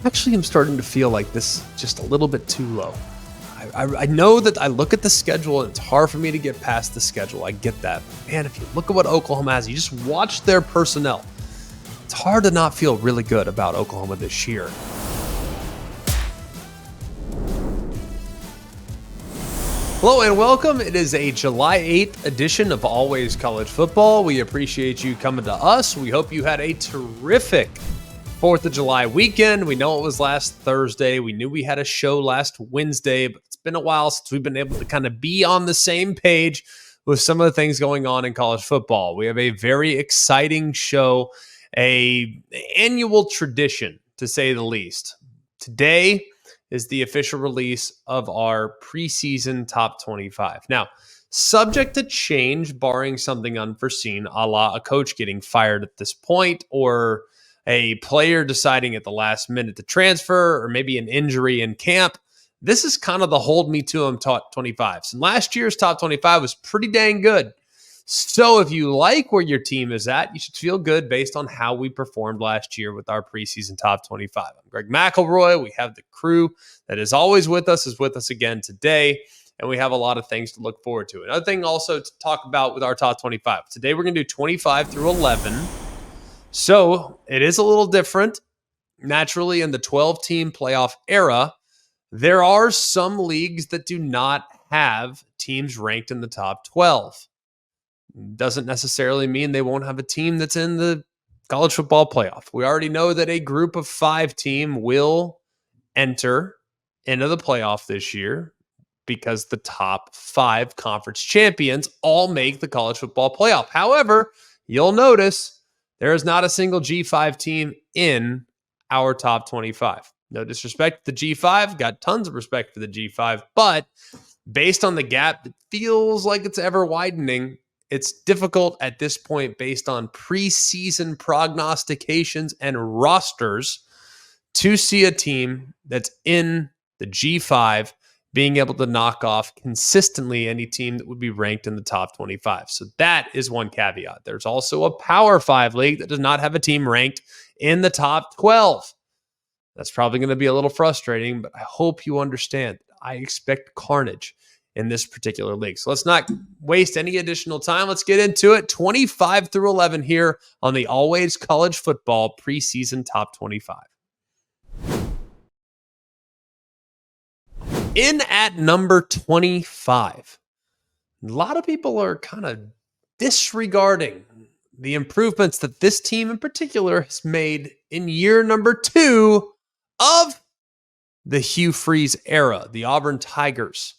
actually am starting to feel like this just a little bit too low. I know that I look at the schedule and it's hard for me to get past the schedule. I get that. But man, if you look at what Oklahoma has, you just watch their personnel. It's hard to not feel really good about Oklahoma this year. Hello and welcome. It is a July 8th edition of Always College Football. We appreciate you coming to us. We hope you had a terrific 4th of July weekend. We know it was last Thursday. We knew we had a show last Wednesday, but it's been a while since we've been able to kind of be on the same page with some of the things going on in college football. We have a very exciting show, an annual tradition, to say the least. Today is the official release of our preseason top 25. Now, subject to change, barring something unforeseen, a la a coach getting fired at this point, or a player deciding at the last minute to transfer, or maybe an injury in camp. This is kind of the hold me to them top 25s. And last year's top 25 was pretty dang good. So if you like where your team is at, you should feel good based on how we performed last year with our preseason top 25. I'm Greg McElroy. We have the crew that is always with us, is with us again today, and we have a lot of things to look forward to. Another thing also to talk about with our top 25. Today we're going to do 25 through 11. So it is a little different. Naturally, in the 12-team playoff era, there are some leagues that do not have teams ranked in the top 12. Doesn't necessarily mean they won't have a team that's in the college football playoff. We already know that a group of 5 team will enter into the playoff this year because the top 5 conference champions all make the college football playoff. However, you'll notice there is not a single G5 team in our top 25. No disrespect to the G5, got tons of respect for the G5, but based on the gap that feels like it's ever widening, it's difficult at this point based on preseason prognostications and rosters to see a team that's in the G5 being able to knock off consistently any team that would be ranked in the top 25. So that is one caveat. There's also a Power 5 league that does not have a team ranked in the top 12. That's probably going to be a little frustrating, but I hope you understand. I expect carnage in this particular league. So let's not waste any additional time. Let's get into it. 25 through 11 here on the Always College Football preseason top 25. In at number 25, a lot of people are kind of disregarding the improvements that this team in particular has made in year number 2 of the Hugh Freeze era. The Auburn Tigers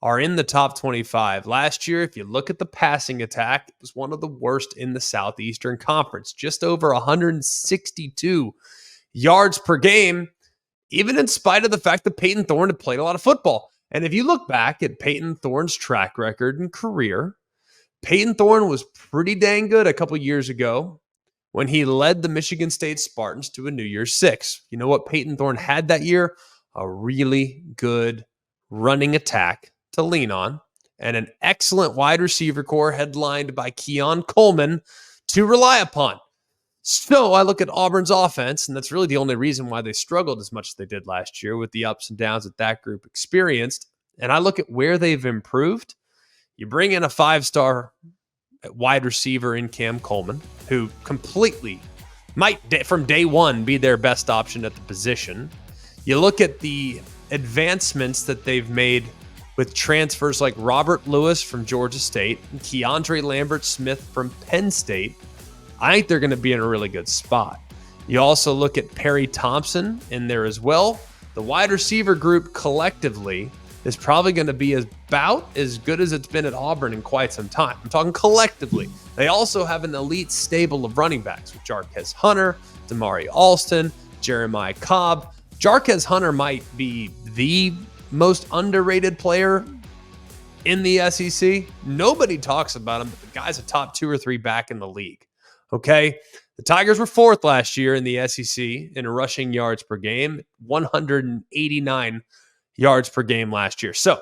are in the top 25. Last year, if you look at the passing attack, it was one of the worst in the Southeastern Conference. Just over 162 yards per game, even in spite of the fact that Peyton Thorne had played a lot of football. And if you look back at Peyton Thorne's track record and career, Peyton Thorne was pretty dang good a couple years ago when he led the Michigan State Spartans to a New Year's Six. You know what Peyton Thorne had that year? A really good running attack to lean on, and an excellent wide receiver core headlined by Keon Coleman to rely upon. So I look at Auburn's offense, and that's really the only reason why they struggled as much as they did last year with the ups and downs that group experienced. And I look at where they've improved. You bring in a 5-star wide receiver in Cam Coleman, who completely might, from day one, be their best option at the position. You look at the advancements that they've made with transfers like Robert Lewis from Georgia State and Keandre Lambert-Smith from Penn State. I think they're going to be in a really good spot. You also look at Perry Thompson in there as well. The wide receiver group collectively is probably going to be about as good as it's been at Auburn in quite some time. I'm talking collectively. They also have an elite stable of running backs with Jarquez Hunter, Damari Alston, Jeremiah Cobb. Jarquez Hunter might be the most underrated player in the SEC. Nobody talks about him, but the guy's a top 2 or 3 back in the league. Okay? The Tigers were 4th last year in the SEC in rushing yards per game, 189 yards per game last year. So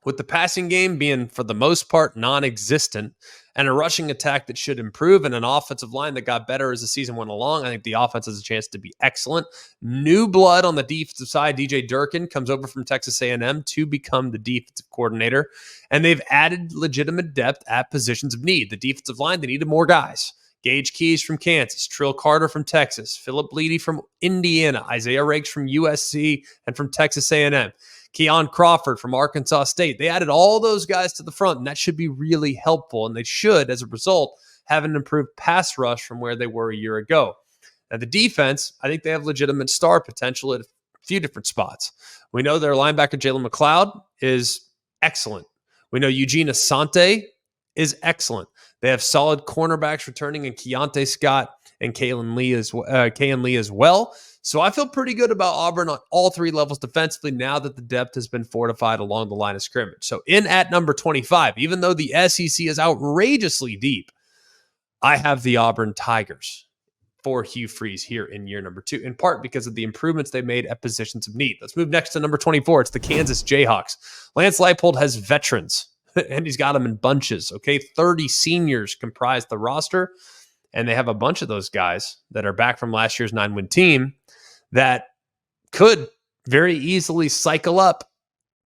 with the passing game being, for the most part, non-existent, and a rushing attack that should improve, and an offensive line that got better as the season went along, I think the offense has a chance to be excellent. New blood on the defensive side. DJ Durkin comes over from Texas A&M to become the defensive coordinator, and they've added legitimate depth at positions of need. The defensive line, they needed more guys. Gage Keys from Kansas, Trill Carter from Texas, Philip Bleedy from Indiana, Isaiah Rakes from USC and from Texas A&M. Keon Crawford from Arkansas State. They added all those guys to the front, and that should be really helpful. And they should, as a result, have an improved pass rush from where they were a year ago. Now, the defense, I think they have legitimate star potential at a few different spots. We know their linebacker, Jalen McLeod, is excellent. We know Eugene Asante is excellent. They have solid cornerbacks returning in Keontae Scott and Kalen Lee as well. So I feel pretty good about Auburn on all three levels defensively now that the depth has been fortified along the line of scrimmage. So in at number 25, even though the SEC is outrageously deep, I have the Auburn Tigers for Hugh Freeze here in year number 2, in part because of the improvements they made at positions of need. Let's move next to number 24. It's the Kansas Jayhawks. Lance Leipold has veterans, and he's got them in bunches, okay? 30 seniors comprise the roster, and they have a bunch of those guys that are back from last year's 9-win team that could very easily cycle up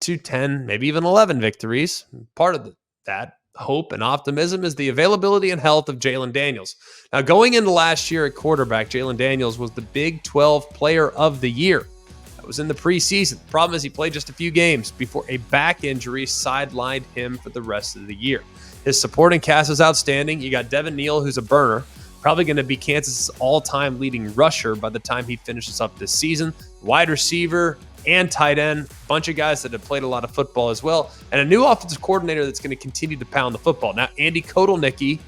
to 10, maybe even 11 victories. Part of that hope and optimism is the availability and health of Jalen Daniels. Now, going into last year at quarterback, Jalen Daniels was the Big 12 Player of the Year. That was in the preseason. The problem is he played just a few games before a back injury sidelined him for the rest of the year. His supporting cast is outstanding. You got Devin Neal, who's a burner, probably going to be Kansas' all-time leading rusher by the time he finishes up this season. Wide receiver and tight end, a bunch of guys that have played a lot of football as well, and a new offensive coordinator that's going to continue to pound the football. Now, Andy Kotelnicki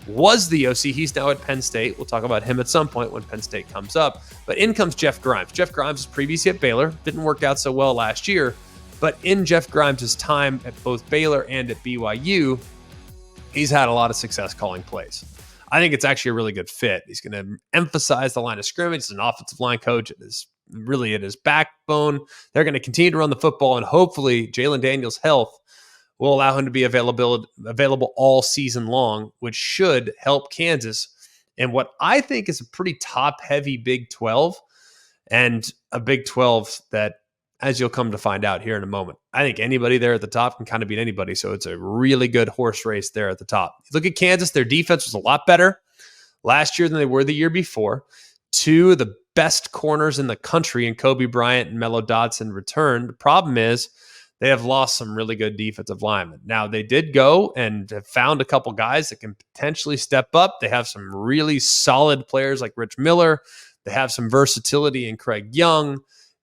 was the OC. He's now at Penn State. We'll talk about him at some point when Penn State comes up. But in comes Jeff Grimes. Jeff Grimes was previously at Baylor. Didn't work out so well last year. But in Jeff Grimes' time at both Baylor and at BYU, he's had a lot of success calling plays. I think it's actually a really good fit. He's going to emphasize the line of scrimmage. He's an offensive line coach. It is really at his backbone. They're going to continue to run the football, and hopefully Jalen Daniels' health will allow him to be available all season long, which should help Kansas in what I think is a pretty top-heavy Big 12, and a Big 12 that, as you'll come to find out here in a moment, I think anybody there at the top can kind of beat anybody. So it's a really good horse race there at the top. Look at Kansas. Their defense was a lot better last year than they were the year before. Two of the best corners in the country in Kobe Bryant and Mello Dotson returned. The problem is they have lost some really good defensive linemen. Now, they did go and have found a couple guys that can potentially step up. They have some really solid players like Rich Miller. They have some versatility in Craig Young.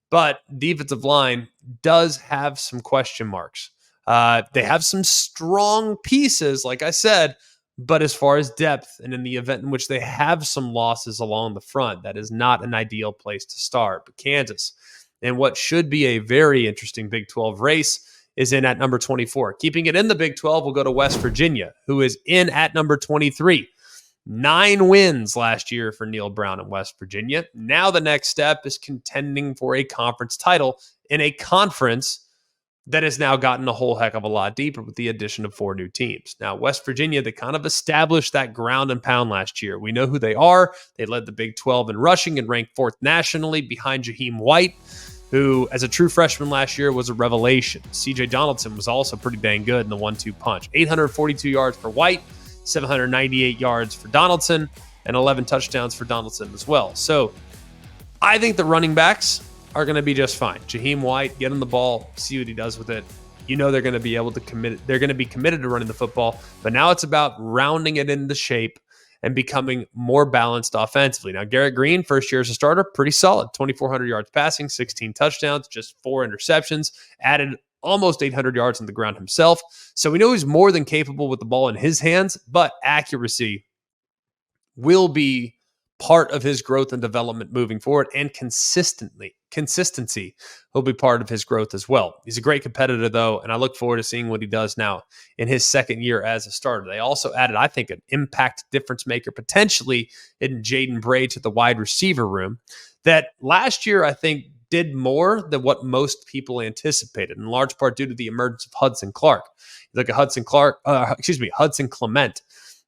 But defensive line does have some question marks. They have some strong pieces, like I said, but as far as depth and in the event in which they have some losses along the front, that is not an ideal place to start. But Kansas, in what should be a very interesting Big 12 race, is in at number 24. Keeping it in the Big 12, we'll go to West Virginia, who is in at number 23. 9 wins last year for Neil Brown in West Virginia. Now the next step is contending for a conference title in a conference that has now gotten a whole heck of a lot deeper with the addition of 4 new teams. Now, West Virginia, they kind of established that ground and pound last year. We know who they are. They led the Big 12 in rushing and ranked 4th nationally behind Jaheim White, who, as a true freshman last year, was a revelation. C.J. Donaldson was also pretty dang good in the 1-2 punch. 842 yards for White, 798 yards for Donaldson, and 11 touchdowns for Donaldson as well. So I think the running backs are going to be just fine. Jaheim White, get him the ball, see what he does with it. You know they're going to be able to commit. They're going to be committed to running the football, but now it's about rounding it into shape and becoming more balanced offensively. Now, Garrett Green, first year as a starter, pretty solid. 2,400 yards passing, 16 touchdowns, just 4 interceptions, added almost 800 yards on the ground himself. So we know he's more than capable with the ball in his hands, but accuracy will be part of his growth and development moving forward, and consistency will be part of his growth as well. He's a great competitor, though, and I look forward to seeing what he does now in his second year as a starter. They also added, I think, an impact difference maker potentially in Jaden Bray to the wide receiver room that last year I think did more than what most people anticipated, in large part due to the emergence of Hudson Clark. You look at Hudson Clement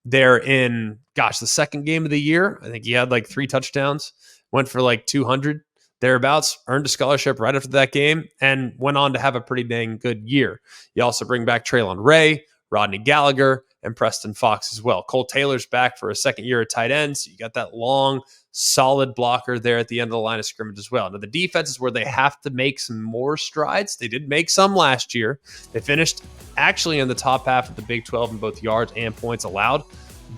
there in, the second game of the year. I think he had like 3 touchdowns, went for like 200 thereabouts, earned a scholarship right after that game, and went on to have a pretty dang good year. You also bring back Traylon Ray, Rodney Gallagher, and Preston Fox as well. Cole Taylor's back for a second year at tight end, so you got that long, solid blocker there at the end of the line of scrimmage as well. Now, the defense is where they have to make some more strides. They did make some last year. They finished actually in the top half of the Big 12 in both yards and points allowed,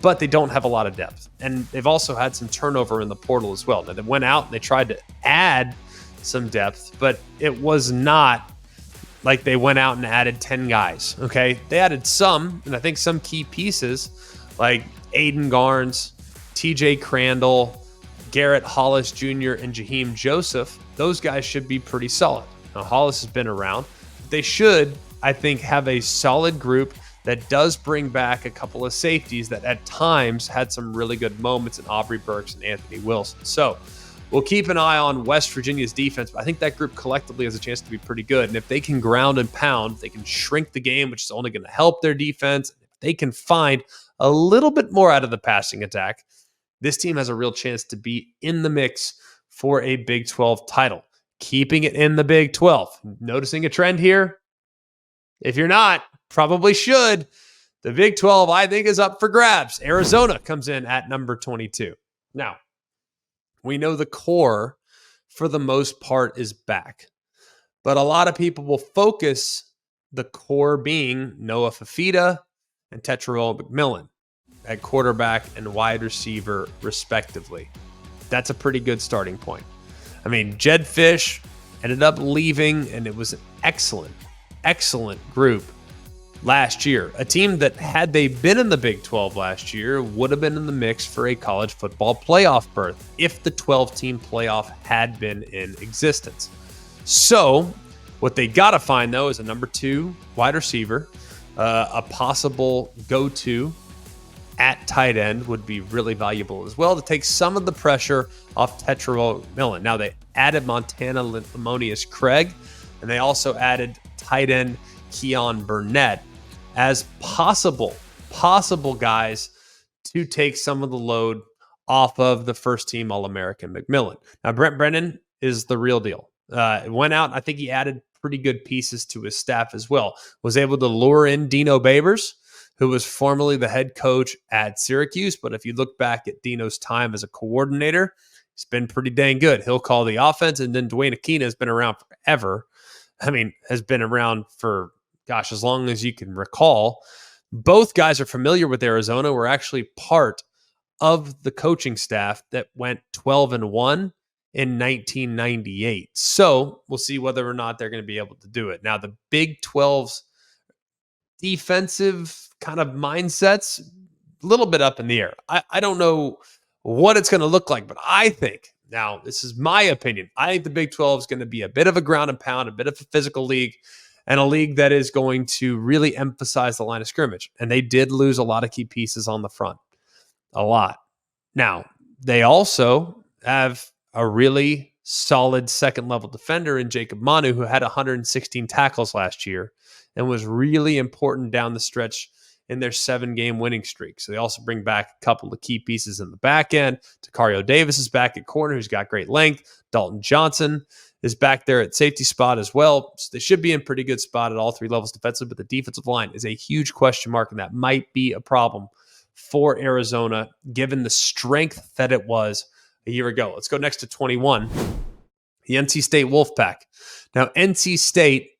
but they don't have a lot of depth. And they've also had some turnover in the portal as well. Now, they went out and they tried to add some depth, but it was not like they went out and added 10 guys, okay? They added some, and I think some key pieces like Aiden Garnes, TJ Crandall, Garrett Hollis Jr., and Jaheim Joseph. Those guys should be pretty solid. Now, Hollis has been around. They should, I think, have a solid group that does bring back a couple of safeties that at times had some really good moments in Aubrey Burks and Anthony Wilson. So we'll keep an eye on West Virginia's defense, but I think that group collectively has a chance to be pretty good. And if they can ground and pound, they can shrink the game, which is only going to help their defense. If they can find a little bit more out of the passing attack, this team has a real chance to be in the mix for a Big 12 title. Keeping it in the Big 12. Noticing a trend here? If you're not, probably should. The Big 12, I think, is up for grabs. Arizona comes in at number 22. Now, we know the core, for the most part, is back. But a lot of people will focus the core being Noah Fafita and Tetravon McMillan at quarterback and wide receiver, respectively. That's a pretty good starting point. I mean, Jed Fish ended up leaving, and it was an excellent group last year. A team that, had they been in the Big 12 last year, would have been in the mix for a college football playoff berth if the 12-team playoff had been in existence. So what they got to find, though, is a number 2 wide receiver. A possible go-to at tight end would be really valuable as well to take some of the pressure off Tetravon McMillan. Now, they added Montana Lemonius Craig, and they also added tight end Keon Burnett as possible guys to take some of the load off of the first-team All-American McMillan. Now, Brent Brennan is the real deal. Went out, I think he added pretty good pieces to his staff as well. Was able to lure in Dino Babers, who was formerly the head coach at Syracuse. But if you look back at Dino's time as a coordinator, he's been pretty dang good. He'll call the offense. And then Dwayne Aquina has been around forever. I mean, has been around for, as long as you can recall. Both guys are familiar with Arizona. Were actually part of the coaching staff that went 12-1 in 1998. So we'll see whether or not they're going to be able to do it. Now, the Big 12's defensive kind of mindsets, a little bit up in the air. I don't know what it's going to look like, but I think, now this is my opinion, I think the Big 12 is going to be a bit of a ground and pound, a bit of a physical league, and a league that is going to really emphasize the line of scrimmage. And they did lose a lot of key pieces on the front. A lot. Now, they also have a really solid second-level defender in Jacob Manu, who had 116 tackles last year and was really important down the stretch in their 7-game winning streak. So they also bring back a couple of key pieces in the back end. Takario Davis is back at corner, who's got great length. Dalton Johnson is back there at safety spot as well. So they should be in pretty good spot at all 3 levels defensively, but the defensive line is a huge question mark, and that might be a problem for Arizona, given the strength that it was a year ago. Let's go next to 21, the NC State Wolfpack. Now, NC State,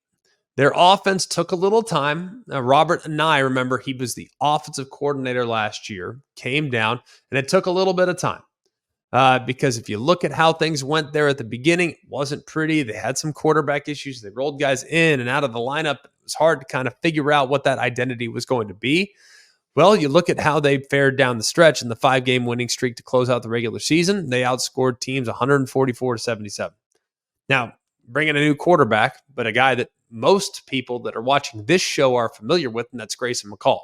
their offense took a little time. Now, Robert Anae, remember, he was the offensive coordinator last year, came down, and it took a little bit of time. Because if you look at how things went there at the beginning, it wasn't pretty. They had some quarterback issues. They rolled guys in and out of the lineup. It was hard to kind of figure out what that identity was going to be. Well, you look at how they fared down the stretch in the 5-game winning streak to close out the regular season. They outscored teams 144-77. Now, bringing a new quarterback, but a guy that most people that are watching this show are familiar with, and that's Grayson McCall.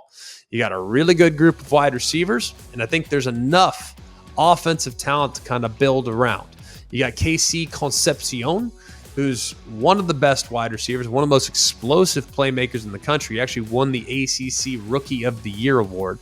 You got a really good group of wide receivers, and I think there's enough offensive talent to kind of build around. You got KC Concepcion, who's one of the best wide receivers, one of the most explosive playmakers in the country. He actually won the ACC Rookie of the Year award.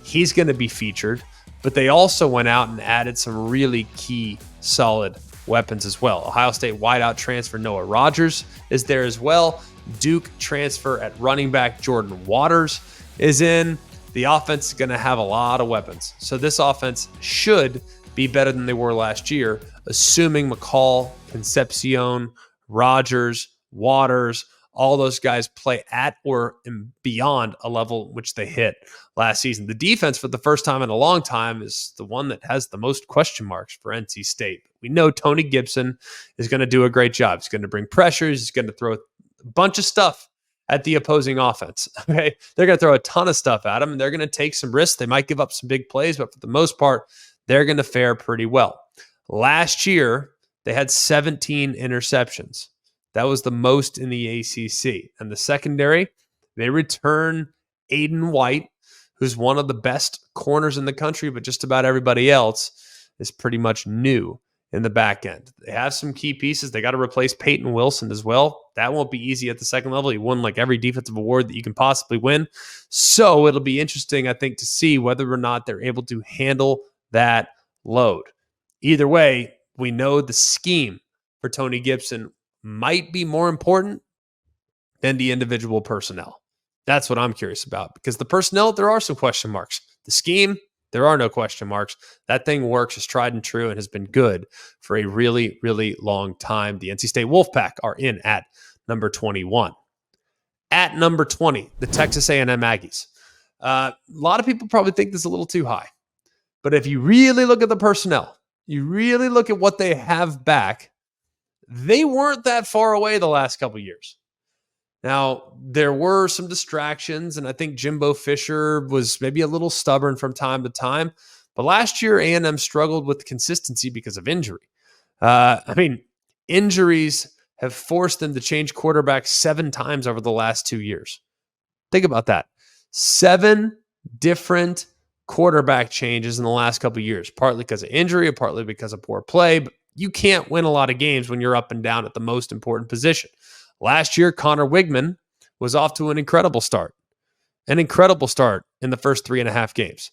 He's going to be featured, but they also went out and added some really key, solid weapons as well. Ohio State wideout transfer Noah Rogers is there as well. Duke transfer at running back Jordan Waters is in. The offense is going to have a lot of weapons. So this offense should be better than they were last year, assuming McCall, Concepcion, Rogers, Waters, all those guys play at or beyond a level which they hit last season. The defense, for the first time in a long time, is the one that has the most question marks for NC State. We know Tony Gibson is going to do a great job. He's going to bring pressures. He's going to throw a bunch of stuff at the opposing offense. Okay, they're going to throw a ton of stuff at them, and they're going to take some risks. They might give up some big plays, but for the most part, they're going to fare pretty well. Last year, they had 17 interceptions. That was the most in the ACC. And the secondary, they return Aiden White, who's one of the best corners in the country, but just about everybody else is pretty much new in the back end. They have some key pieces. They got to replace Peyton Wilson as well. That won't be easy at the second level. He won like every defensive award that you can possibly win. So it'll be interesting, I think, to see whether or not they're able to handle that load. Either way, we know the scheme for Tony Gibson might be more important than the individual personnel. That's what I'm curious about, because the personnel, there are some question marks. The scheme, there are no question marks. That thing works, is tried and true, and has been good for a really, really long time. The NC State Wolfpack are in at number 21. At number 20, the Texas A&M Aggies. A lot of people probably think this is a little too high. But if you really look at the personnel, you really look at what they have back, they weren't that far away the last couple of years. Now, there were some distractions, and I think Jimbo Fisher was maybe a little stubborn from time to time. But last year, A&M struggled with consistency because of injury. Injuries have forced them to change quarterbacks 7 times over the last 2 years. Think about that. 7 different quarterback changes in the last couple of years, partly because of injury or partly because of poor play. But you can't win a lot of games when you're up and down at the most important position. Last year, Connor Wigman was off to an incredible start in the first 3.5 games.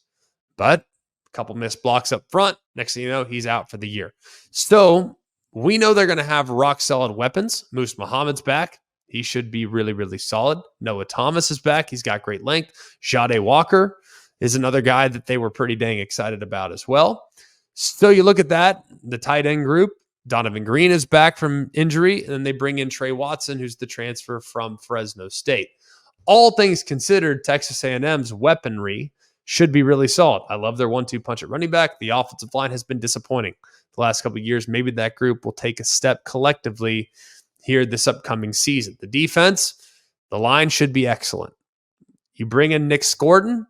But a couple missed blocks up front. Next thing you know, he's out for the year. So we know they're going to have rock solid weapons. Moose Muhammad's back. He should be really, really solid. Noah Thomas is back. He's got great length. Jade Walker is another guy that they were pretty dang excited about as well. So you look at that, the tight end group, Donovan Green is back from injury, and then they bring in Trey Watson, who's the transfer from Fresno State. All things considered, Texas A&M's weaponry should be really solid. I love their 1-2 punch at running back. The offensive line has been disappointing the last couple of years. Maybe that group will take a step collectively here this upcoming season. The defense, the line should be excellent. You bring in Nick Scordon,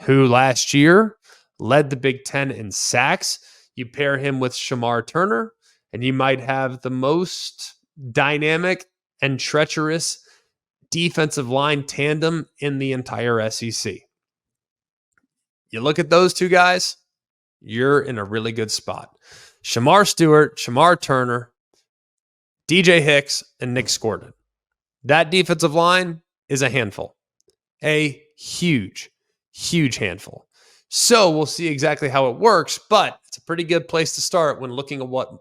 who last year led the Big Ten in sacks. You pair him with Shamar Turner, and you might have the most dynamic and treacherous defensive line tandem in the entire SEC. You look at those two guys, you're in a really good spot. Shamar Stewart, Shamar Turner, DJ Hicks, and Nick Scordon. That defensive line is a handful. A huge, huge handful. So we'll see exactly how it works, but it's a pretty good place to start when looking at what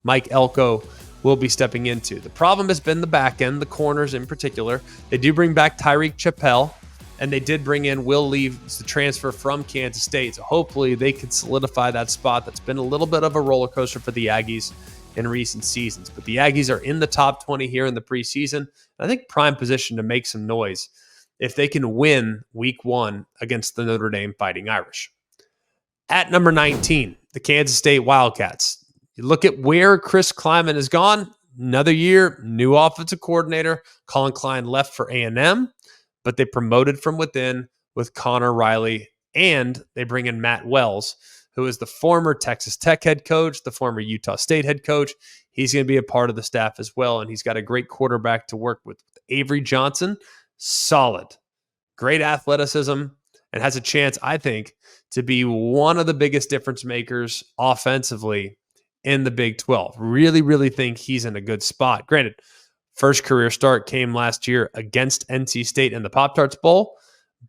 Mike Elko will be stepping into. The problem has been the back end, the corners in particular. They do bring back Tyreek Chappell, and they did bring in Will Leaves, the transfer from Kansas State. So hopefully they can solidify that spot. That's been a little bit of a roller coaster for the Aggies in recent seasons. But the Aggies are in the top 20 here in the preseason. I think prime position to make some noise if they can win week 1 against the Notre Dame Fighting Irish. At number 19, the Kansas State Wildcats. You look at where Chris Kleiman has gone. Another year, new offensive coordinator. Colin Klein left for A&M, but they promoted from within with Connor Riley, and they bring in Matt Wells, who is the former Texas Tech head coach, the former Utah State head coach. He's going to be a part of the staff as well, and he's got a great quarterback to work with. Avery Johnson, solid, great athleticism, and has a chance, I think, to be one of the biggest difference makers offensively in the Big 12. Really, really think he's in a good spot. Granted, first career start came last year against NC State in the Pop-Tarts Bowl,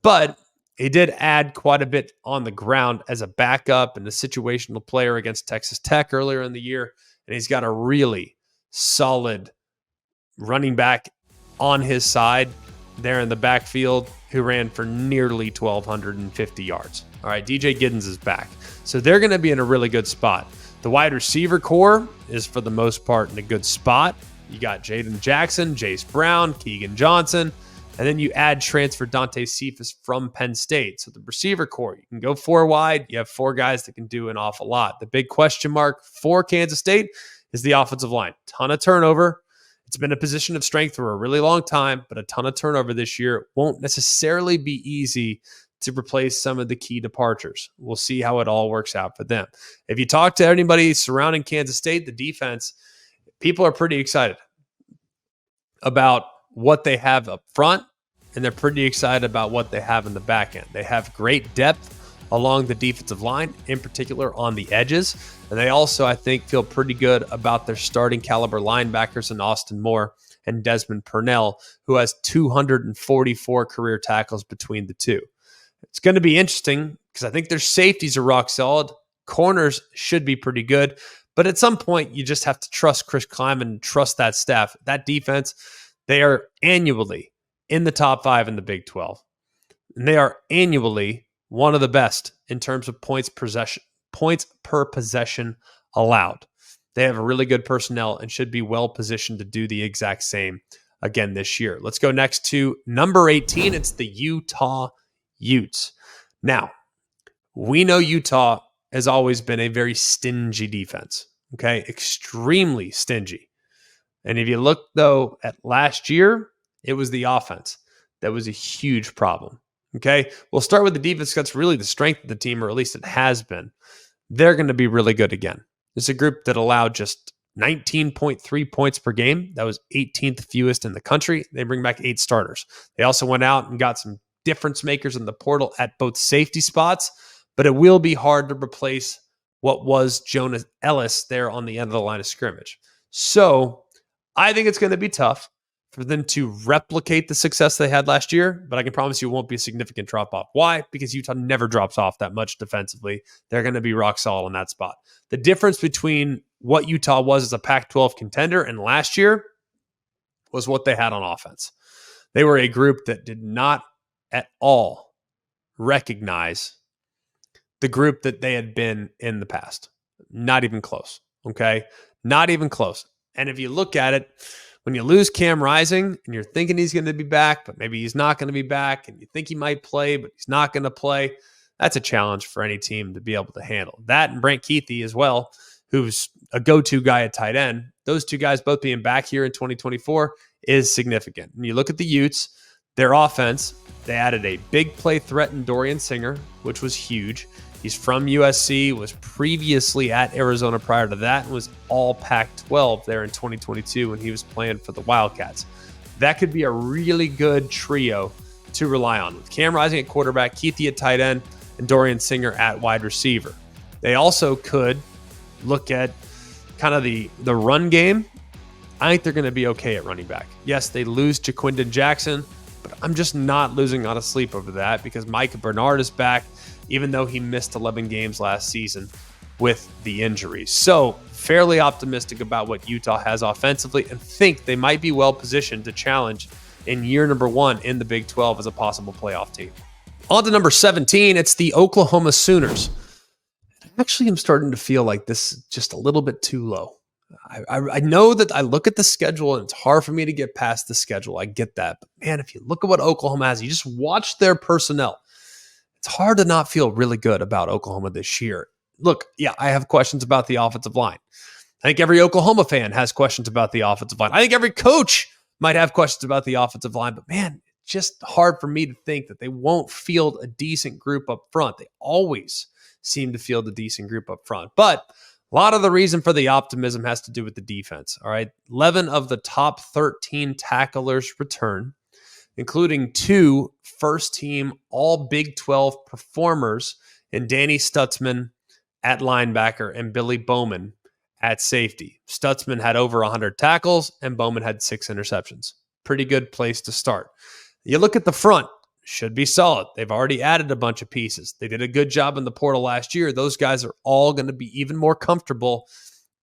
but he did add quite a bit on the ground as a backup and a situational player against Texas Tech earlier in the year. And he's got a really solid running back on his side there in the backfield who ran for nearly 1,250 yards. All right, DJ Giddens is back. So they're going to be in a really good spot. The wide receiver core is, for the most part, in a good spot. You got Jaden Jackson, Jace Brown, Keegan Johnson, and then you add transfer Dante Cephas from Penn State. So the receiver core, you can go 4 wide. You have 4 guys that can do an awful lot. The big question mark for Kansas State is the offensive line. Ton of turnover. It's been a position of strength for a really long time, but a ton of turnover this year. It won't necessarily be easy to replace some of the key departures. We'll see how it all works out for them. If you talk to anybody surrounding Kansas State, the defense, people are pretty excited about what they have up front, and they're pretty excited about what they have in the back end. They have great depth along the defensive line, in particular on the edges. And they also, I think, feel pretty good about their starting caliber linebackers in Austin Moore and Desmond Purnell, who has 244 career tackles between the two. It's going to be interesting because I think their safeties are rock solid. Corners should be pretty good. But at some point, you just have to trust Chris Kleiman and trust that staff. That defense, they are annually in the top 5 in the Big 12. And they are annually one of the best in terms of points per possession allowed. They have a really good personnel and should be well positioned to do the exact same again this year. Let's go next to number 18. It's the Utah Utes. Now, we know Utah has always been a very stingy defense, okay? Extremely stingy. And if you look, though, at last year, it was the offense that was a huge problem. Okay, we'll start with the defense. That's really the strength of the team, or at least it has been. They're going to be really good again. It's a group that allowed just 19.3 points per game. That was 18th fewest in the country. They bring back 8 starters. They also went out and got some difference makers in the portal at both safety spots, but it will be hard to replace what was Jonas Ellis there on the end of the line of scrimmage. So I think it's going to be tough for them to replicate the success they had last year, but I can promise you it won't be a significant drop-off. Why? Because Utah never drops off that much defensively. They're going to be rock solid in that spot. The difference between what Utah was as a Pac-12 contender and last year was what they had on offense. They were a group that did not at all recognize the group that they had been in the past. Not even close, okay? Not even close. And if you look at it, when you lose Cam Rising and you're thinking he's going to be back, but maybe he's not going to be back, and you think he might play, but he's not going to play, that's a challenge for any team to be able to handle. That and Brant Kuithe as well, who's a go-to guy at tight end. Those 2 guys both being back here in 2024 is significant. And you look at the Utes, their offense, they added a big play threat in Dorian Singer, which was huge. He's from USC, was previously at Arizona prior to that, and was all Pac-12 there in 2022 when he was playing for the Wildcats. That could be a really good trio to rely on, with Cam Rising at quarterback, Kuithe at tight end, and Dorian Singer at wide receiver. They also could look at kind of the run game. I think they're going to be okay at running back. Yes, they lose Jaquindon Jackson, but I'm just not losing on a sleep over that because Micah Bernard is back, even though he missed 11 games last season with the injuries. So fairly optimistic about what Utah has offensively and think they might be well positioned to challenge in year number 1 in the Big 12 as a possible playoff team. On to number 17, it's the Oklahoma Sooners. Actually, I'm starting to feel like this is just a little bit too low. I know that I look at the schedule and it's hard for me to get past the schedule. I get that. But man, if you look at what Oklahoma has, you just watch their personnel. It's hard to not feel really good about Oklahoma this year. Look, yeah, I have questions about the offensive line. I think every Oklahoma fan has questions about the offensive line. I think every coach might have questions about the offensive line. But man, it's just hard for me to think that they won't field a decent group up front. They always seem to field a decent group up front. But a lot of the reason for the optimism has to do with the defense. All right. 11 of the top 13 tacklers return, including 2 first-team all Big 12 performers in Danny Stutzman at linebacker and Billy Bowman at safety. Stutzman had over 100 tackles, and Bowman had 6 interceptions. Pretty good place to start. You look at the front, should be solid. They've already added a bunch of pieces. They did a good job in the portal last year. Those guys are all going to be even more comfortable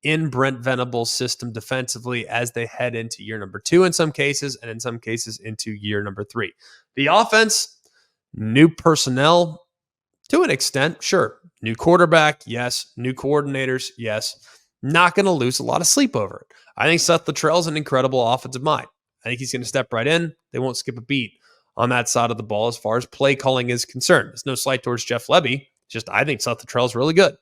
in Brent Venables' system defensively as they head into year number 2 in some cases, and in some cases into year number 3. The offense, new personnel to an extent, sure. New quarterback, yes. New coordinators, yes. Not going to lose a lot of sleep over it. I think Seth Luttrell's an incredible offensive mind. I think he's going to step right in. They won't skip a beat on that side of the ball as far as play calling is concerned. There's no slight towards Jeff Lebby. Just I think Seth Luttrell's really good.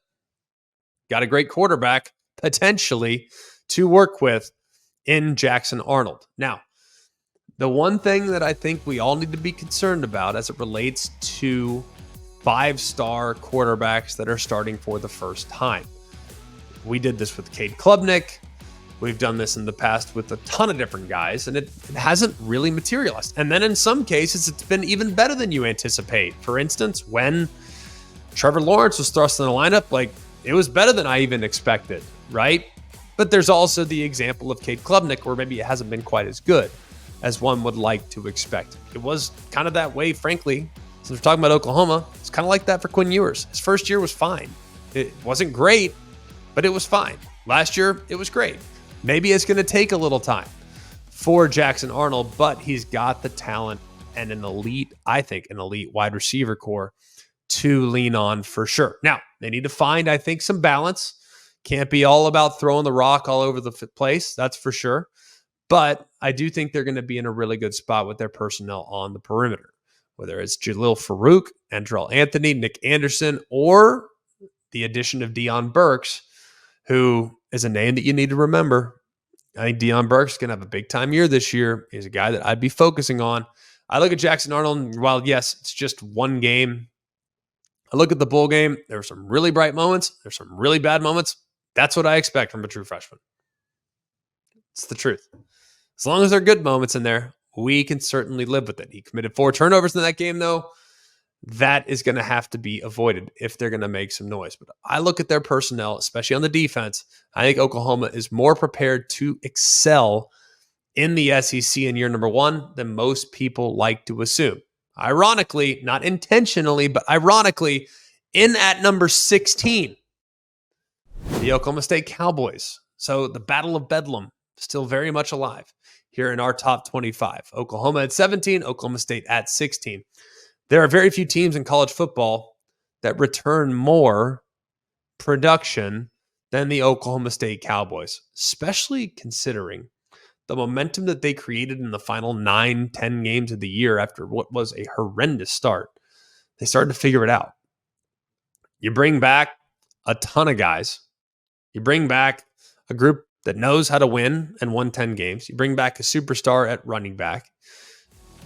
Got a great quarterback, potentially, to work with in Jackson Arnold. Now, the one thing that I think we all need to be concerned about as it relates to 5-star quarterbacks that are starting for the first time. We did this with Cade Klubnik. We've done this in the past with a ton of different guys, and it hasn't really materialized. And then in some cases, it's been even better than you anticipate. For instance, when Trevor Lawrence was thrust in the lineup, it was better than I even expected, right? But there's also the example of Cade Klubnik where maybe it hasn't been quite as good as one would like to expect. It was kind of that way, frankly. Since we're talking about Oklahoma, it's kind of like that for Quinn Ewers. His first year was fine. It wasn't great, but it was fine. Last year, it was great. Maybe it's going to take a little time for Jackson Arnold, but he's got the talent and an elite wide receiver core to lean on for sure. Now, they need to find, I think, some balance. Can't be all about throwing the rock all over the place, that's for sure. But I do think they're going to be in a really good spot with their personnel on the perimeter, whether it's Jalil Farouk, Andrell Anthony, Nick Anderson, or the addition of Deion Burks, who is a name that you need to remember. I think Deion Burks is going to have a big-time year this year. He's a guy that I'd be focusing on. I look at Jackson Arnold, and while, yes, it's just one game, I look at the bowl game. There were some really bright moments. There's some really bad moments. That's what I expect from a true freshman. It's the truth. As long as there are good moments in there, we can certainly live with it. He committed 4 turnovers in that game, though. That is going to have to be avoided if they're going to make some noise. But I look at their personnel, especially on the defense. I think Oklahoma is more prepared to excel in the SEC in year number 1 than most people like to assume. Ironically, not intentionally, but ironically, in at number 16, the Oklahoma State Cowboys. So the Battle of Bedlam still very much alive here in our top 25. Oklahoma at 17, Oklahoma State at 16. There are very few teams in college football that return more production than the Oklahoma State Cowboys, especially considering the momentum that they created in the final 9-10 games of the year after what was a horrendous start. They started to figure it out. You bring back a ton of guys. You bring back a group that knows how to win and won 10 games. You bring back a superstar at running back,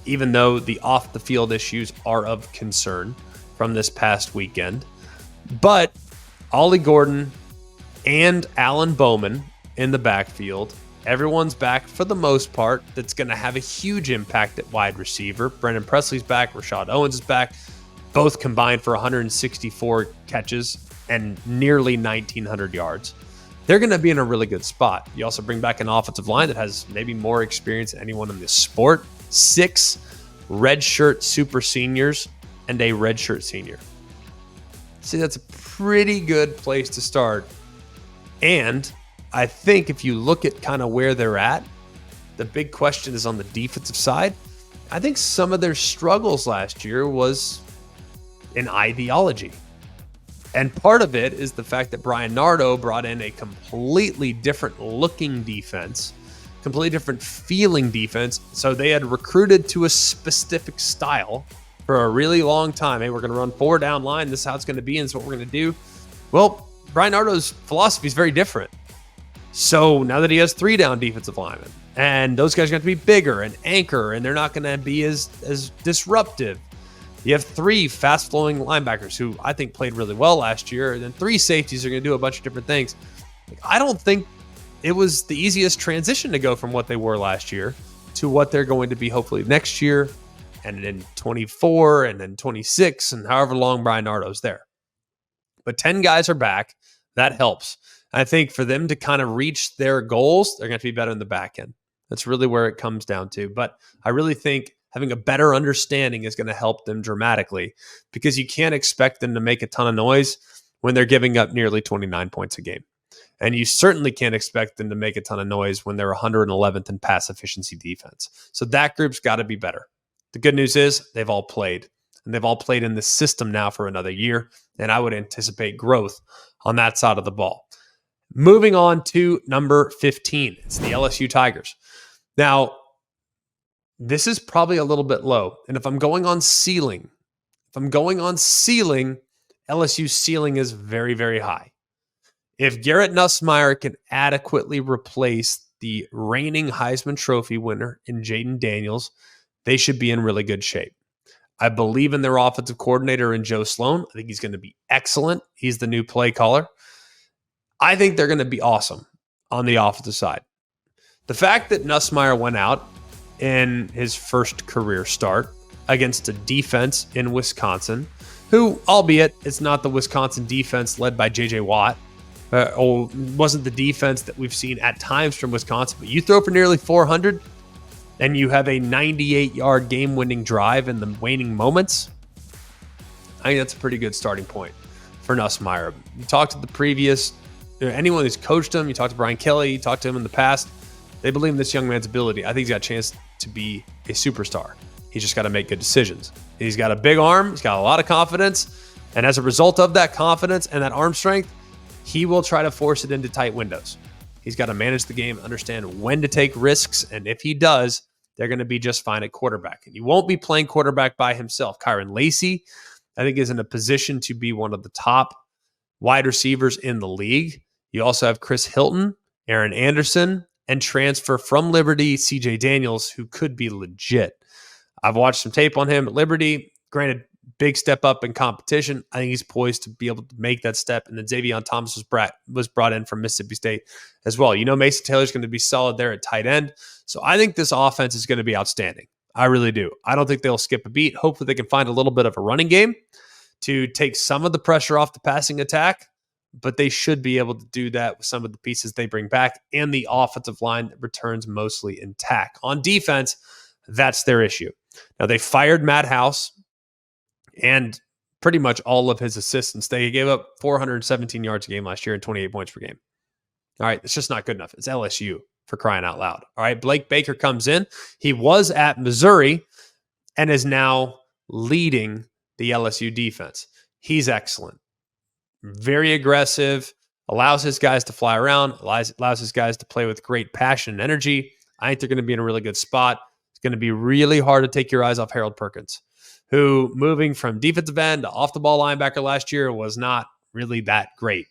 even though the off-the-field issues are of concern from this past weekend. But Ollie Gordon and Alan Bowman in the backfield, everyone's back for the most part. That's going to have a huge impact at wide receiver. Brendan Presley's back. Rashad Owens is back. Both combined for 164 catches and nearly 1,900 yards. They're going to be in a really good spot. You also bring back an offensive line that has maybe more experience than anyone in this sport. 6 redshirt super seniors and a redshirt senior. See, that's a pretty good place to start. And I think if you look at kind of where they're at, the big question is on the defensive side. I think some of their struggles last year was in ideology. And part of it is the fact that Brian Nardo brought in a completely different looking defense, completely different feeling defense. So they had recruited to a specific style for a really long time. Hey, we're going to run 4 down line. This is how it's going to be, and this is what we're going to do. Well, Brian Nardo's philosophy is very different. So now that he has 3 down defensive linemen, and those guys are going to be bigger and anchor, and they're not going to be as disruptive. You have 3 fast-flowing linebackers who I think played really well last year, and then 3 safeties are going to do a bunch of different things. I don't think it was the easiest transition to go from what they were last year to what they're going to be hopefully next year, and then 24, and then 26, and however long Brian Nardo's there. But 10 guys are back. That helps. I think for them to kind of reach their goals, they're going to be better in the back end. That's really where it comes down to. But I really think having a better understanding is going to help them dramatically, because you can't expect them to make a ton of noise when they're giving up nearly 29 points a game. And you certainly can't expect them to make a ton of noise when they're 111th in pass efficiency defense. So that group's got to be better. The good news is they've all played, and they've all played in the system now for another year. And I would anticipate growth on that side of the ball. Moving on to number 15, it's the LSU Tigers. Now, this is probably a little bit low. And if I'm going on ceiling, LSU's ceiling is very, very high. If Garrett Nussmeier can adequately replace the reigning Heisman Trophy winner in Jaden Daniels, they should be in really good shape. I believe in their offensive coordinator in Joe Sloan. I think he's going to be excellent. He's the new play caller. I think they're going to be awesome on the offensive side. The fact that Nussmeier went out in his first career start against a defense in Wisconsin, who, albeit it's not the Wisconsin defense led by J.J. Watt, or wasn't the defense that we've seen at times from Wisconsin, but you throw for nearly 400 and you have a 98-yard game-winning drive in the waning moments, I think that's a pretty good starting point for Nussmeier. You talk to the previous, anyone who's coached him, you talk to Brian Kelly, you talk to him in the past, they believe in this young man's ability. I think he's got a chance to be a superstar. He's just got to make good decisions. He's got a big arm, he's got a lot of confidence, and as a result of that confidence and that arm strength, he will try to force it into tight windows. He's got to manage the game, understand when to take risks, and if he does, they're going to be just fine at quarterback. And he won't be playing quarterback by himself. Kyron Lacey, I think, is in a position to be one of the top wide receivers in the league. You also have Chris Hilton, Aaron Anderson, and transfer from Liberty, CJ Daniels, who could be legit. I've watched some tape on him at Liberty. Granted, big step up in competition. I think he's poised to be able to make that step. And then Xavion Thomas was brought in from Mississippi State as well. You know, Mason Taylor's going to be solid there at tight end. So I think this offense is going to be outstanding. I really do. I don't think they'll skip a beat. Hopefully they can find a little bit of a running game to take some of the pressure off the passing attack, but they should be able to do that with some of the pieces they bring back and the offensive line that returns mostly intact. On defense, that's their issue. Now, they fired Matt House and pretty much all of his assistants. They gave up 417 yards a game last year and 28 points per game. All right, it's just not good enough. It's LSU, for crying out loud. All right, Blake Baker comes in. He was at Missouri and is now leading the LSU defense. He's excellent. Very aggressive, allows his guys to fly around, allows his guys to play with great passion and energy. I think they're going to be in a really good spot. It's going to be really hard to take your eyes off Harold Perkins, who, moving from defensive end to off-the-ball linebacker last year, was not really that great.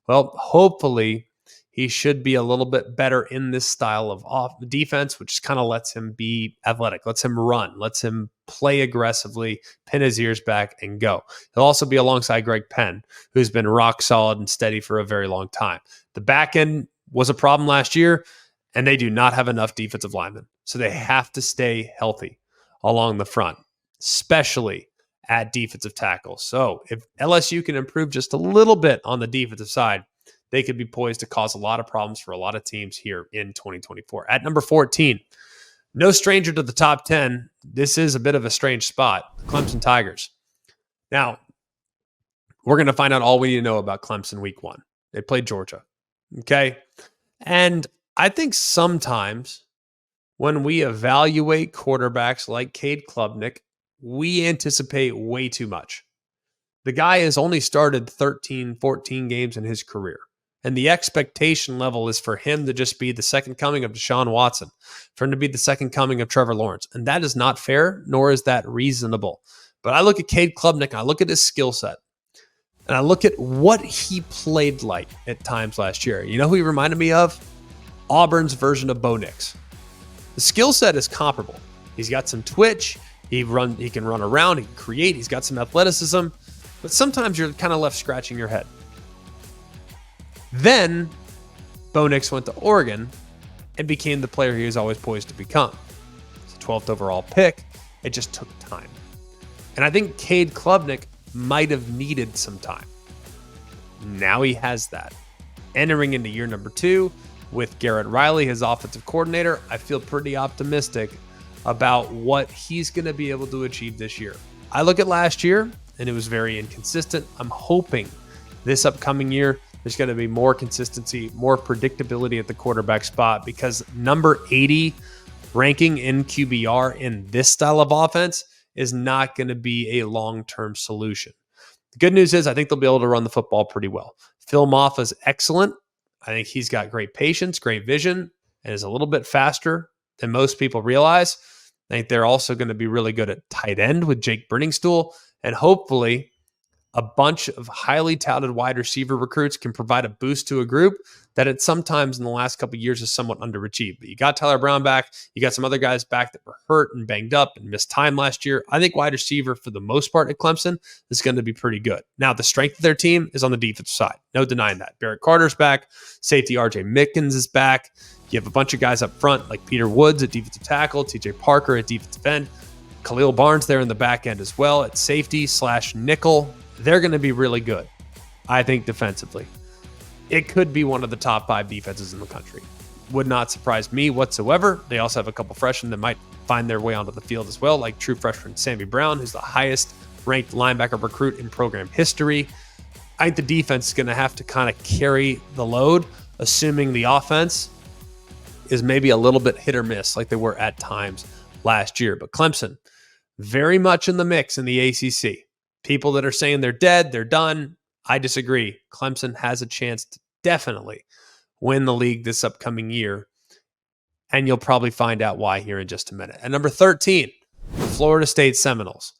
Well, hopefully he should be a little bit better in this style of defense, which kind of lets him be athletic, lets him run, lets him play aggressively, pin his ears back, and go. He'll also be alongside Greg Penn, who's been rock solid and steady for a very long time. The back end was a problem last year, and they do not have enough defensive linemen. So they have to stay healthy along the front, especially at defensive tackle. So if LSU can improve just a little bit on the defensive side, they could be poised to cause a lot of problems for a lot of teams here in 2024. At number 14, no stranger to the top 10. This is a bit of a strange spot, the Clemson Tigers. Now, we're going to find out all we need to know about Clemson week 1. They played Georgia, okay? And I think sometimes when we evaluate quarterbacks like Cade Klubnik, we anticipate way too much. The guy has only started 13, 14 games in his career. And the expectation level is for him to just be the second coming of Deshaun Watson, for him to be the second coming of Trevor Lawrence. And that is not fair, nor is that reasonable. But I look at Cade Klubnik, I look at his skill set, and I look at what he played like at times last year. You know who he reminded me of? Auburn's version of Bo Nix. The skill set is comparable. He's got some twitch. He can run around. He can create. He's got some athleticism. But sometimes you're kind of left scratching your head. Then Bo Nix went to Oregon and became the player he was always poised to become. It's a 12th overall pick. It just took time. And I think Cade Klubnik might have needed some time. Now he has that. Entering into year number 2 with Garrett Riley, his offensive coordinator, I feel pretty optimistic about what he's going to be able to achieve this year. I look at last year, and it was very inconsistent. I'm hoping this upcoming year, there's going to be more consistency, more predictability at the quarterback spot, because number 80 ranking in QBR in this style of offense is not going to be a long-term solution. The good news is I think they'll be able to run the football pretty well. Phil Maffa is excellent. I think he's got great patience, great vision, and is a little bit faster than most people realize. I think they're also going to be really good at tight end with Jake Brenningstool, and hopefully a bunch of highly touted wide receiver recruits can provide a boost to a group that at sometimes in the last couple of years is somewhat underachieved. But you got Tyler Brown back. You got some other guys back that were hurt and banged up and missed time last year. I think wide receiver for the most part at Clemson is going to be pretty good. Now, the strength of their team is on the defensive side. No denying that. Barrett Carter's back. Safety RJ Mickens is back. You have a bunch of guys up front like Peter Woods at defensive tackle, TJ Parker at defensive end, Khalil Barnes there in the back end as well at safety / nickel. They're going to be really good, I think, defensively. It could be one of the top 5 defenses in the country. Would not surprise me whatsoever. They also have a couple freshmen that might find their way onto the field as well, like true freshman Sammy Brown, who's the highest ranked linebacker recruit in program history. I think the defense is going to have to kind of carry the load, assuming the offense is maybe a little bit hit or miss like they were at times last year. But Clemson, very much in the mix in the ACC. People that are saying they're dead, they're done, I disagree. Clemson has a chance to definitely win the league this upcoming year, and you'll probably find out why here in just a minute. At number 13, the Florida State Seminoles.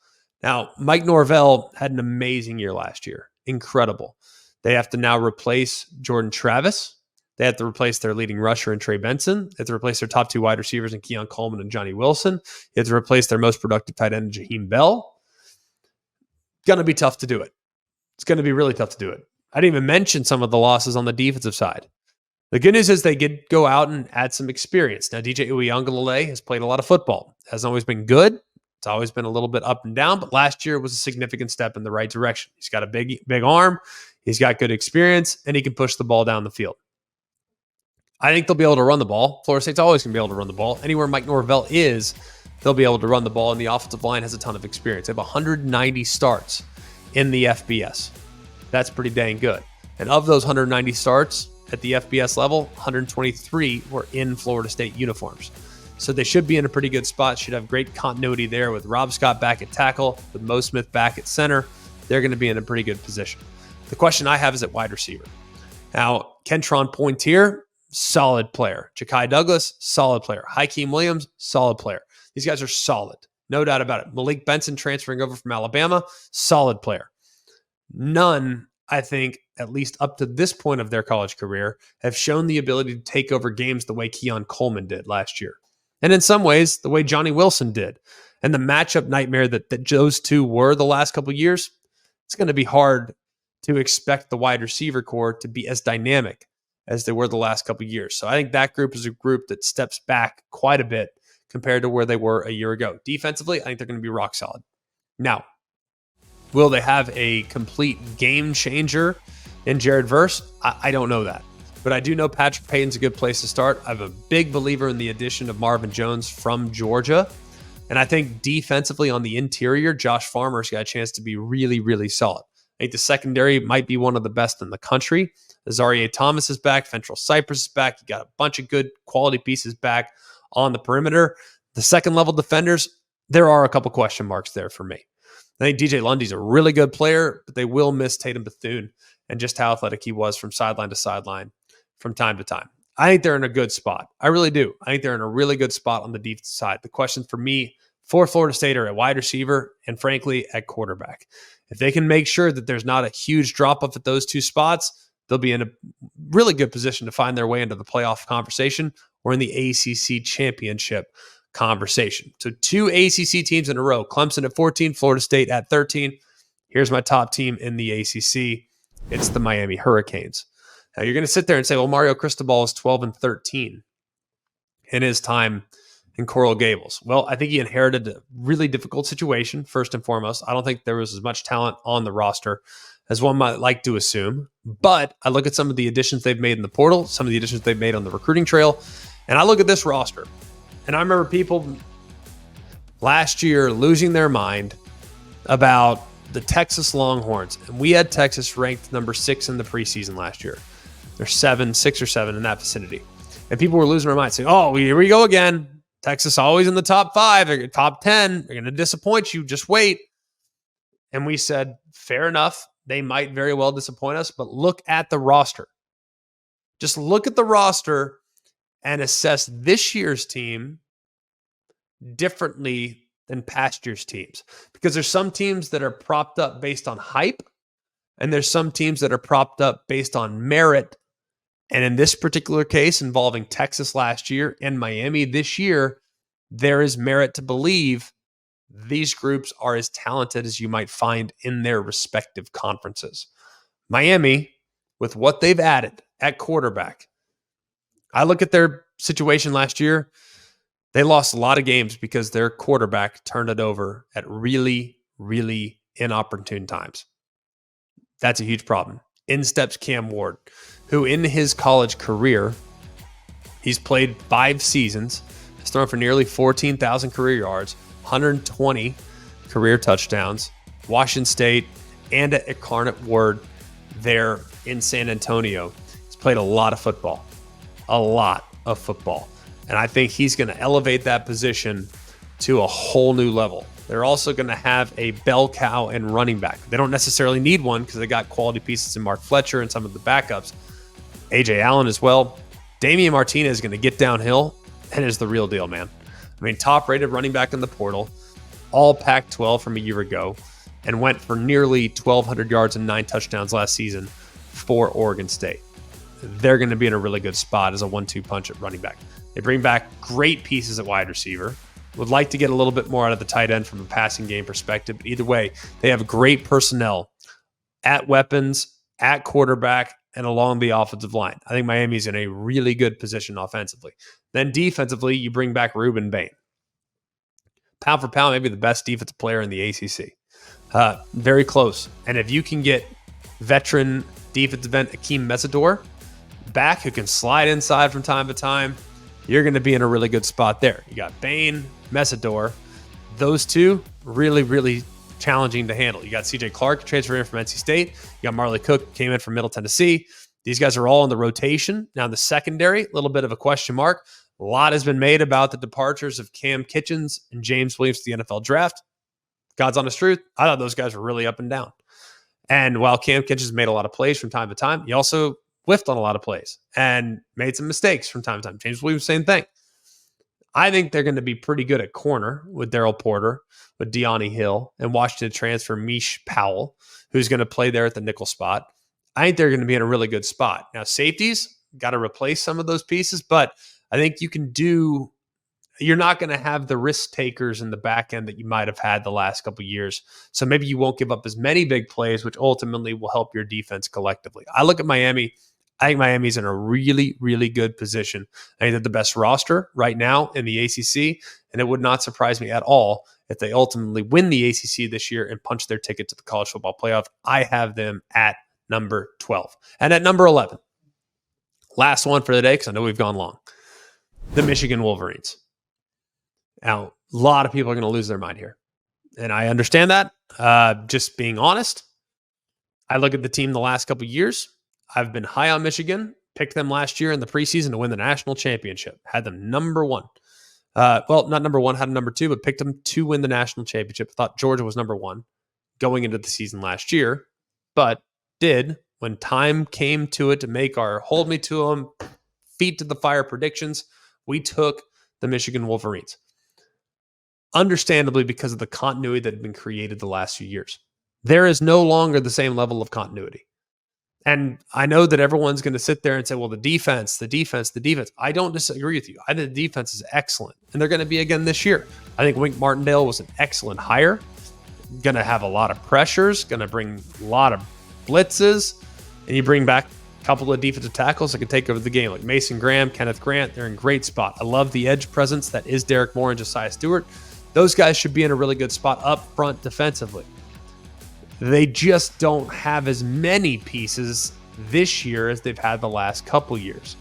Now, Mike Norvell had an amazing year last year. Incredible. They have to now replace Jordan Travis. They have to replace their leading rusher in Trey Benson. They have to replace their top 2 wide receivers in Keon Coleman and Johnny Wilson. They have to replace their most productive tight end, Jaheim Bell. Going to be tough to do it. It's going to be really tough to do it. I didn't even mention some of the losses on the defensive side. The good news is they did go out and add some experience. Now, DJ Uiagalelei has played a lot of football. Hasn't always been good. It's always been a little bit up and down, but last year was a significant step in the right direction. He's got a big arm. He's got good experience, and he can push the ball down the field. I think they'll be able to run the ball. Florida State's always going to be able to run the ball. Anywhere Mike Norvell is, they'll be able to run the ball, and the offensive line has a ton of experience. They have 190 starts in the FBS. That's pretty dang good. And of those 190 starts at the FBS level, 123 were in Florida State uniforms. So they should be in a pretty good spot, should have great continuity there with Rob Scott back at tackle, with Mo Smith back at center. They're going to be in a pretty good position. The question I have is at wide receiver. Now, Kentron Pointier, solid player. Ja'Kai Douglas, solid player. Hakeem Williams, solid player. These guys are solid. No doubt about it. Malik Benson transferring over from Alabama, solid player. None, I think, at least up to this point of their college career, have shown the ability to take over games the way Keon Coleman did last year. And in some ways, the way Johnny Wilson did. And the matchup nightmare that those two were the last couple of years, it's going to be hard to expect the wide receiver core to be as dynamic as they were the last couple of years. So I think that group is a group that steps back quite a bit compared to where they were a year ago. Defensively, I think they're going to be rock solid. Now, will they have a complete game changer in Jared Verse? I don't know that. But I do know Patrick Payton's a good place to start. I'm a big believer in the addition of Marvin Jones from Georgia. And I think defensively on the interior, Josh Farmer's got a chance to be really, really solid. I think the secondary might be one of the best in the country. Azaria Thomas is back. Fentrell Cypress is back. You got a bunch of good quality pieces back on the perimeter. The second level defenders, there are a couple question marks there for me. I think DJ Lundy's a really good player, but they will miss Tatum Bethune and just how athletic he was from sideline to sideline from time to time. I think they're in a good spot. I really do. I think they're in a really good spot on the defensive side. The question for me for Florida State are at wide receiver and, frankly, at quarterback. If they can make sure that there's not a huge drop-off at those two spots, they'll be in a really good position to find their way into the playoff conversation or in the ACC championship conversation. So 2 ACC teams in a row, Clemson at 14, Florida State at 13. Here's my top team in the ACC. It's the Miami Hurricanes. Now you're going to sit there and say, well, Mario Cristobal is 12-13 in his time in Coral Gables. Well, I think he inherited a really difficult situation, first and foremost. I don't think there was as much talent on the roster as one might like to assume. But I look at some of the additions they've made in the portal, some of the additions they've made on the recruiting trail, and I look at this roster. And I remember people last year losing their mind about the Texas Longhorns. And we had Texas ranked number 6 in the preseason last year. They're 6 or 7 in that vicinity. And people were losing their minds saying, oh, here we go again. Texas always in the top 5, or top 10. They're going to disappoint you. Just wait. And we said, fair enough. They might very well disappoint us, but look at the roster. Just look at the roster and assess this year's team differently than past year's teams. Because there's some teams that are propped up based on hype, and there's some teams that are propped up based on merit. And in this particular case, involving Texas last year and Miami this year, there is merit to believe these groups are as talented as you might find in their respective conferences. Miami, with what they've added at quarterback, I look at their situation last year. They lost a lot of games because their quarterback turned it over at really, really inopportune times. That's a huge problem. In steps Cam Ward, who in his college career, he's played 5 seasons, has thrown for nearly 14,000 career yards, 120 career touchdowns, Washington State, and at Incarnate Word there in San Antonio. He's played a lot of football. And I think he's going to elevate that position to a whole new level. They're also going to have a bell cow and running back. They don't necessarily need one because they got quality pieces in Mark Fletcher and some of the backups. A.J. Allen as well. Damian Martinez is going to get downhill and is the real deal, man. I mean, top-rated running back in the portal, all Pac-12 from a year ago, and went for nearly 1,200 yards and 9 touchdowns last season for Oregon State. They're going to be in a really good spot as a 1-2 punch at running back. They bring back great pieces at wide receiver. Would like to get a little bit more out of the tight end from a passing game perspective. But either way, they have great personnel at weapons, at quarterback, and along the offensive line. I think Miami's in a really good position offensively. Then defensively, you bring back Ruben Bain. Pound for pound, maybe the best defensive player in the ACC. Very close. And if you can get veteran defensive end Akeem Mesidor back, who can slide inside from time to time, you're going to be in a really good spot there. You got Bain, Mesidor. Those two, really, really challenging to handle. You got CJ Clark, transfer in from NC State. You got Marley Cook, came in from Middle Tennessee. These guys are all in the rotation. Now, the secondary, a little bit of a question mark. A lot has been made about the departures of Cam Kitchens and James Williams to the NFL draft. God's honest truth, I thought those guys were really up and down. And while Cam Kitchens made a lot of plays from time to time, he also whiffed on a lot of plays and made some mistakes from time to time. James Williams, same thing. I think they're going to be pretty good at corner with Darryl Porter, with Deani Hill, and Washington transfer Mish Powell, who's going to play there at the nickel spot. I think they're going to be in a really good spot. Now, safeties, got to replace some of those pieces, but I think you're not going to have the risk takers in the back end that you might have had the last couple of years. So maybe you won't give up as many big plays, which ultimately will help your defense collectively. I look at Miami. I think Miami's in a really, really good position. I think they're the best roster right now in the ACC, and it would not surprise me at all if they ultimately win the ACC this year and punch their ticket to the college football playoff. I have them at number 12. And at number 11, last one for the day, because I know we've gone long, the Michigan Wolverines. Now, a lot of people are going to lose their mind here, and I understand that. Just being honest, I look at the team the last couple of years. I've been high on Michigan, picked them last year in the preseason to win the national championship, had them number 1. Well, not number 1, had them number 2, but picked them to win the national championship. Thought Georgia was number 1 going into the season last year, but did, when time came to it to make our hold me to them, feet to the fire predictions, we took the Michigan Wolverines. Understandably, because of the continuity that had been created the last few years. There is no longer the same level of continuity. And I know that everyone's going to sit there and say, well, the defense. I don't disagree with you. I think the defense is excellent. And they're going to be again this year. I think Wink Martindale was an excellent hire. Going to have a lot of pressures. Going to bring a lot of blitzes. And you bring back a couple of defensive tackles that can take over the game, like Mason Graham, Kenneth Grant. They're in great spot. I love the edge presence that is Derek Moore and Josiah Stewart. Those guys should be in a really good spot up front defensively. They just don't have as many pieces this year as they've had the last couple years.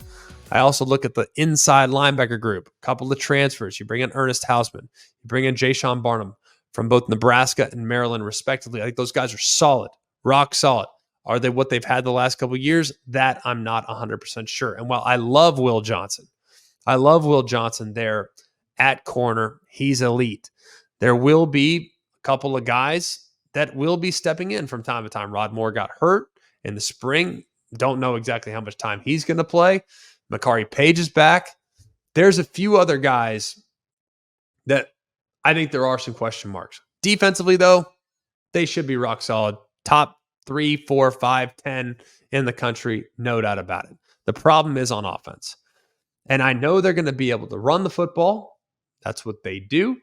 I also look at the inside linebacker group, a couple of transfers. You bring in Ernest Hausman, you bring in Jayshon Barnum from both Nebraska and Maryland, respectively. I think those guys are solid, rock solid. Are they what they've had the last couple of years? That I'm not 100% sure. And while I love Will Johnson there at corner, he's elite. There will be a couple of guys that will be stepping in from time to time. Rod Moore got hurt in the spring. Don't know exactly how much time he's going to play. Makari Page is back. There's a few other guys that I think there are some question marks. Defensively, though, they should be rock solid. Top 3, 4, 5, 10 in the country, no doubt about it. The problem is on offense. And I know they're going to be able to run the football. That's what they do.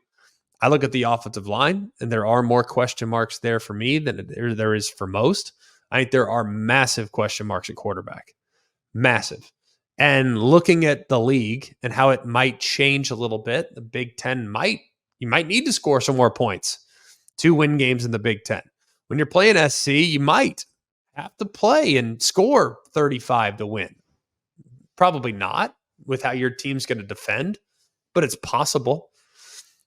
I look at the offensive line, and there are more question marks there for me than there is for most. I think there are massive question marks at quarterback. Massive. And looking at the league and how it might change a little bit, the Big Ten you might need to score some more points to win games in the Big Ten. When you're playing SC, you might have to play and score 35 to win. Probably not with how your team's going to defend, but it's possible.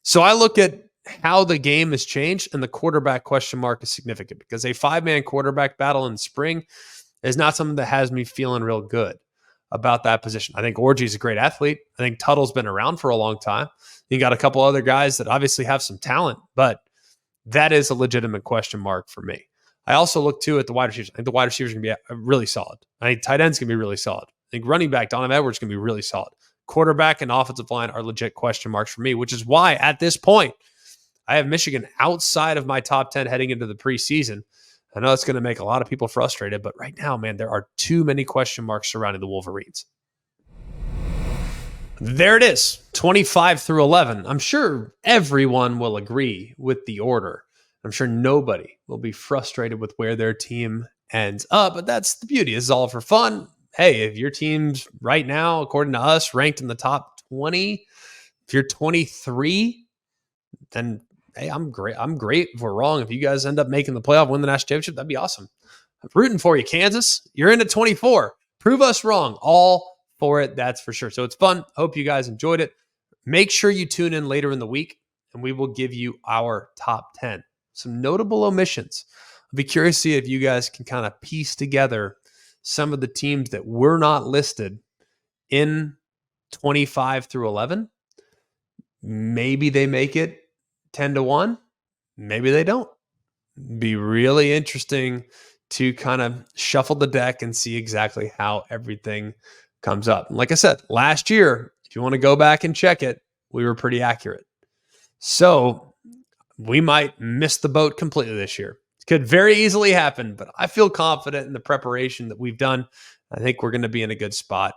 So I look at how the game has changed, and the quarterback question mark is significant because a 5-man quarterback battle in spring is not something that has me feeling real good about that position. I think Orgy's a great athlete. I think Tuttle's been around for a long time. You got a couple other guys that obviously have some talent, but that is a legitimate question mark for me. I also look, too, at the wide receivers. I think the wide receivers are going to be really solid. I think tight end's going to be really solid. I think running back, Donovan Edwards, is going to be really solid. Quarterback and offensive line are legit question marks for me, which is why, at this point, I have Michigan outside of my top 10 heading into the preseason. I know it's going to make a lot of people frustrated, but right now, man, there are too many question marks surrounding the Wolverines. There it is, 25 through 11. I'm sure everyone will agree with the order. I'm sure nobody will be frustrated with where their team ends up, but that's the beauty. This is all for fun. Hey, if your team's right now, according to us, ranked in the top 20, if you're 23, then hey, I'm great. I'm great if we're wrong. If you guys end up making the playoff, win the national championship, that'd be awesome. I'm rooting for you, Kansas. You're in at 24. Prove us wrong. All for it, that's for sure. So it's fun. Hope you guys enjoyed it. Make sure you tune in later in the week, and we will give you our top 10. Some notable omissions. I'll be curious to see if you guys can kind of piece together some of the teams that were not listed in 25 through 11. Maybe they make it 10-1. Maybe they don't. Be really interesting to kind of shuffle the deck and see exactly how everything comes up. Like I said, last year, if you want to go back and check it, we were pretty accurate. So we might miss the boat completely this year. It could very easily happen, but I feel confident in the preparation that we've done. I think we're going to be in a good spot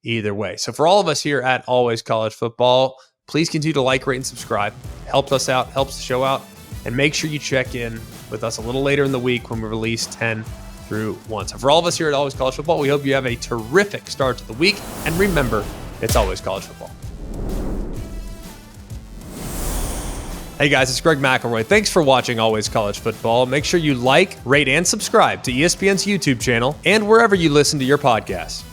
either way. So for all of us here at Always College Football, please continue to like, rate, and subscribe. Helps us out, helps the show out. And make sure you check in with us a little later in the week when we release 10 through 1. So for all of us here at Always College Football, we hope you have a terrific start to the week. And remember, it's always college football. Hey guys, it's Greg McElroy. Thanks for watching Always College Football. Make sure you like, rate, and subscribe to ESPN's YouTube channel and wherever you listen to your podcasts.